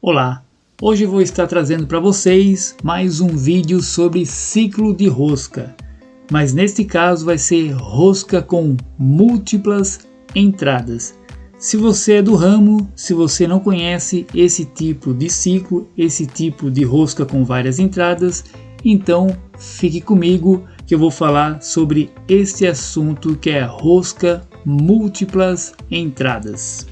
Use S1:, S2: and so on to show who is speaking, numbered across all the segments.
S1: Olá, hoje vou estar trazendo para vocês mais um vídeo sobre ciclo de rosca, mas neste caso vai ser rosca com múltiplas entradas. Se você é do ramo, se você não conhece esse tipo de ciclo, esse tipo de rosca com várias entradas, então fique comigo que eu vou falar sobre este assunto que é rosca múltiplas entradas.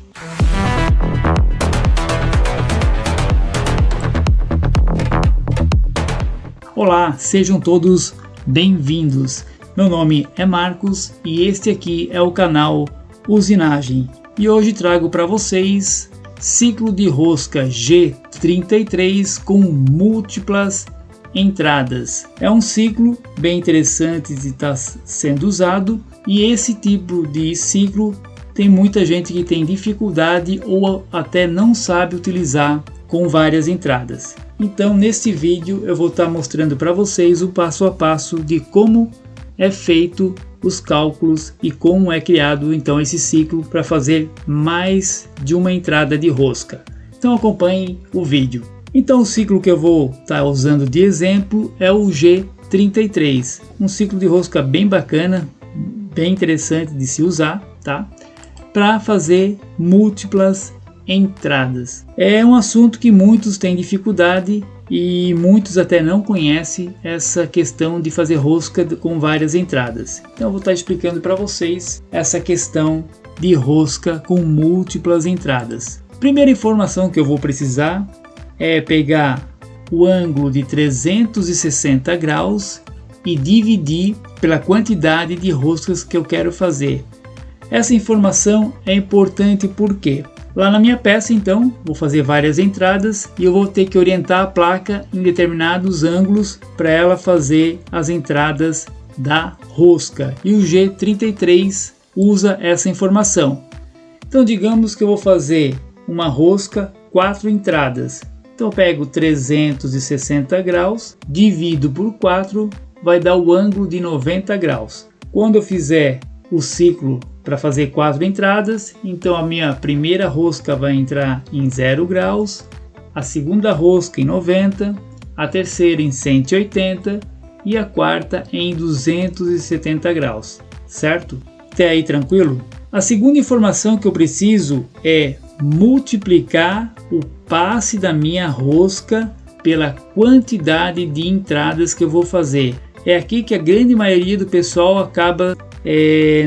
S1: Olá, sejam todos bem-vindos. Meu nome é Marcos e este aqui é o canal Usinagem. E hoje trago para vocês ciclo de rosca G33 com múltiplas entradas. É um ciclo bem interessante de estar sendo usado e esse tipo de ciclo tem muita gente que tem dificuldade ou até não sabe utilizar com várias entradas. Então neste vídeo eu vou estar mostrando para vocês o passo a passo de como é feito os cálculos e como é criado então esse ciclo para fazer mais de uma entrada de rosca. Então acompanhem o vídeo. Então o ciclo que eu vou estar usando de exemplo é o G33, um ciclo de rosca bem bacana, bem interessante de se usar, tá? Para fazer múltiplas entradas. É um assunto que muitos têm dificuldade e muitos até não conhecem essa questão de fazer rosca com várias entradas. Então eu vou estar explicando para vocês essa questão de rosca com múltiplas entradas. Primeira informação que eu vou precisar é pegar o ângulo de 360 graus e dividir pela quantidade de roscas que eu quero fazer. Essa informação é importante porque lá na minha peça, então, vou fazer várias entradas e eu vou ter que orientar a placa em determinados ângulos para ela fazer as entradas da rosca. E o G33 usa essa informação. Então, digamos que eu vou fazer uma rosca 4 entradas. Então, eu pego 360 graus, divido por 4, vai dar o ângulo de 90 graus. Quando eu fizer o ciclo para fazer 4 entradas, então a minha primeira rosca vai entrar em 0 graus, a segunda rosca em 90, a terceira em 180 e a quarta em 270 graus, certo? Até aí tranquilo? A segunda informação que eu preciso é multiplicar o passe da minha rosca pela quantidade de entradas que eu vou fazer. É aqui que a grande maioria do pessoal acaba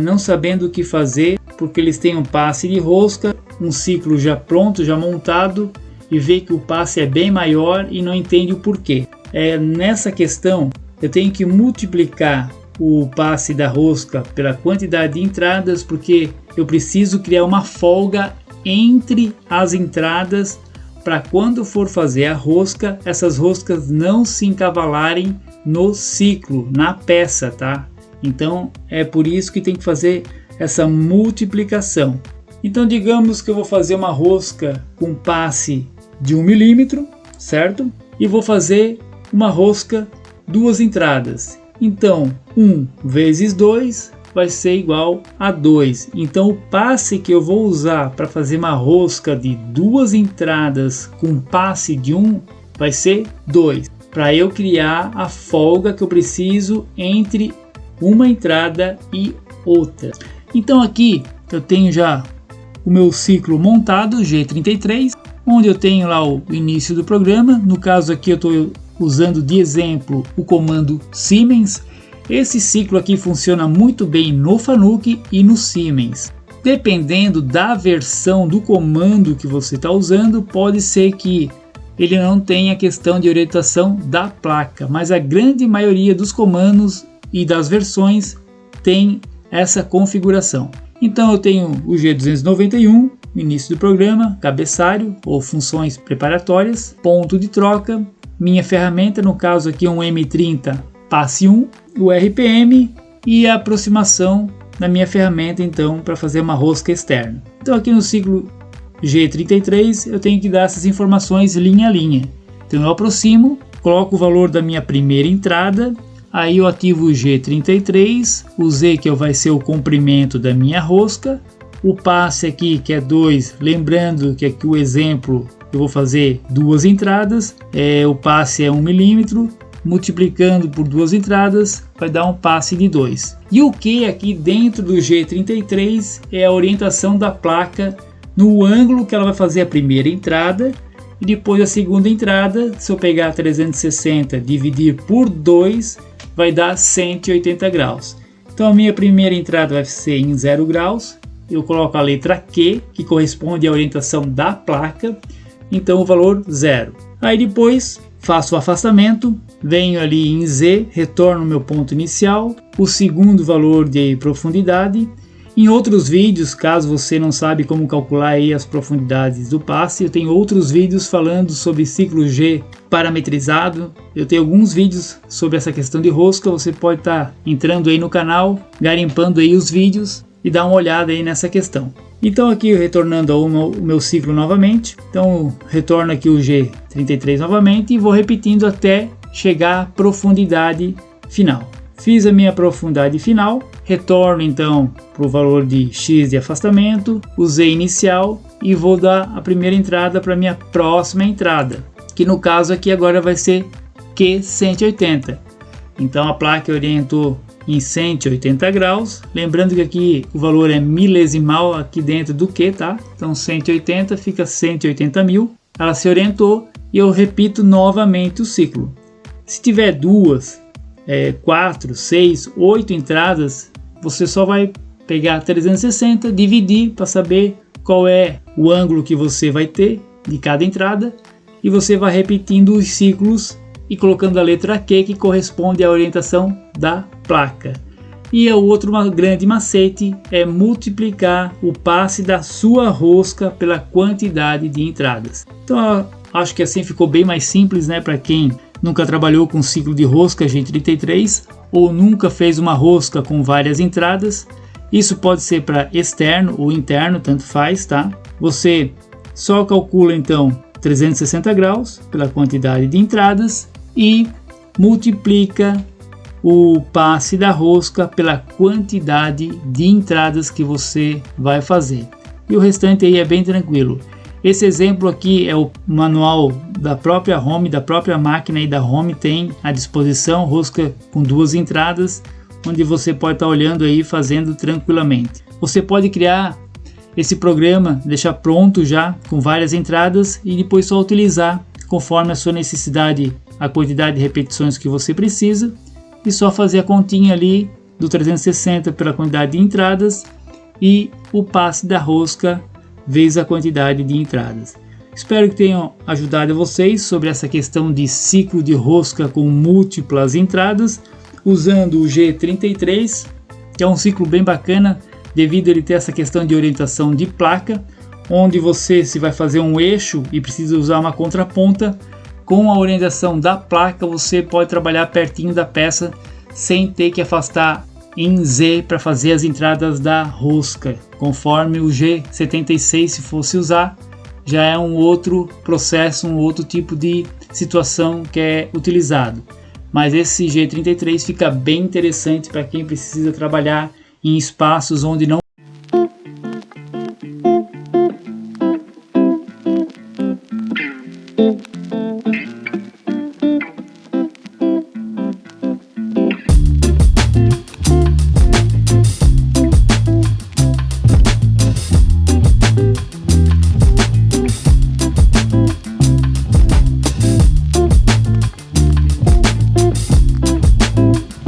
S1: não sabendo o que fazer, porque eles têm um passe de rosca, um ciclo já pronto, já montado, e vê que o passe é bem maior e não entende o porquê. Nessa questão eu tenho que multiplicar o passe da rosca pela quantidade de entradas, porque eu preciso criar uma folga entre as entradas para quando for fazer a rosca, essas roscas não se encavalarem no ciclo, na peça, tá? Então é por isso que tem que fazer essa multiplicação. Então digamos que eu vou fazer uma rosca com passe de 1 milímetro, certo? E vou fazer uma rosca 2 entradas. Então 1 vezes 2 vai ser igual a 2. Então o passe que eu vou usar para fazer uma rosca de 2 entradas com passe de 1 vai ser 2. Para eu criar a folga que eu preciso entre uma entrada e outra. Então aqui eu tenho já o meu ciclo montado, G33, onde eu tenho lá o início do programa. No caso aqui eu estou usando de exemplo o comando Siemens. Esse ciclo aqui funciona muito bem no Fanuc e no Siemens. Dependendo da versão do comando que você está usando, pode ser que ele não tenha questão de orientação da placa, mas a grande maioria dos comandos e das versões tem essa configuração. Então eu tenho o G291, início do programa, cabeçalho ou funções preparatórias, ponto de troca, minha ferramenta, no caso aqui é um M30 passe 1, o RPM e a aproximação da minha ferramenta então para fazer uma rosca externa. Então aqui no ciclo G33 eu tenho que dar essas informações linha a linha. Então eu aproximo, coloco o valor da minha primeira entrada, aí eu ativo o G33, o Z que vai ser o comprimento da minha rosca, o passe aqui que é 2, lembrando que aqui o exemplo eu vou fazer 2 entradas, o passe é 1 milímetro, multiplicando por 2 entradas vai dar um passe de 2. E o que aqui dentro do G33 é a orientação da placa no ângulo que ela vai fazer a primeira entrada e depois a segunda entrada. Se eu pegar 360 dividir por 2 vai dar 180 graus. Então a minha primeira entrada vai ser em 0 graus, eu coloco a letra Q, que corresponde à orientação da placa, então o valor 0. Aí depois faço o afastamento, venho ali em Z, retorno o meu ponto inicial, o segundo valor de profundidade. Em outros vídeos, caso você não sabe como calcular aí as profundidades do passe, eu tenho outros vídeos falando sobre ciclo G parametrizado. Eu tenho alguns vídeos sobre essa questão de rosca, você pode estar entrando aí no canal, garimpando aí os vídeos e dar uma olhada aí nessa questão. Então aqui retornando ao meu ciclo novamente, então retorno aqui o G33 novamente e vou repetindo até chegar à profundidade final. Fiz a minha profundidade final, retorno então para o valor de X de afastamento, usei inicial e vou dar a primeira entrada para a minha próxima entrada, que no caso aqui agora vai ser Q180. Então a placa orientou em 180 graus, lembrando que aqui o valor é milesimal aqui dentro do Q, tá? Então 180 fica 180 mil, ela se orientou e eu repito novamente o ciclo. Se tiver 2, 4, 6, 8 entradas, você só vai pegar 360, dividir para saber qual é o ângulo que você vai ter de cada entrada e você vai repetindo os ciclos e colocando a letra Q, que corresponde à orientação da placa. E o outro grande macete é multiplicar o passe da sua rosca pela quantidade de entradas. Então acho que assim ficou bem mais simples, né, para quem nunca trabalhou com ciclo de rosca G33 ou nunca fez uma rosca com várias entradas. Isso pode ser para externo ou interno, tanto faz, tá? Você só calcula então 360 graus pela quantidade de entradas e multiplica o passe da rosca pela quantidade de entradas que você vai fazer. E o restante aí é bem tranquilo. Esse exemplo aqui é o manual da própria Home, da própria máquina e da Home tem à disposição rosca com 2 entradas, onde você pode estar olhando aí fazendo tranquilamente. Você pode criar esse programa, deixar pronto já com várias entradas e depois só utilizar conforme a sua necessidade, a quantidade de repetições que você precisa e só fazer a continha ali do 360 pela quantidade de entradas e o passe da rosca vezes a quantidade de entradas. Espero que tenham ajudado vocês sobre essa questão de ciclo de rosca com múltiplas entradas usando o G33, que é um ciclo bem bacana devido a ele ter essa questão de orientação de placa, onde você, se vai fazer um eixo e precisa usar uma contraponta, com a orientação da placa você pode trabalhar pertinho da peça sem ter que afastar em Z para fazer as entradas da rosca. Conforme o G76, se fosse usar, já é um outro processo, um outro tipo de situação que é utilizado. Mas esse G33 fica bem interessante para quem precisa trabalhar em espaços onde não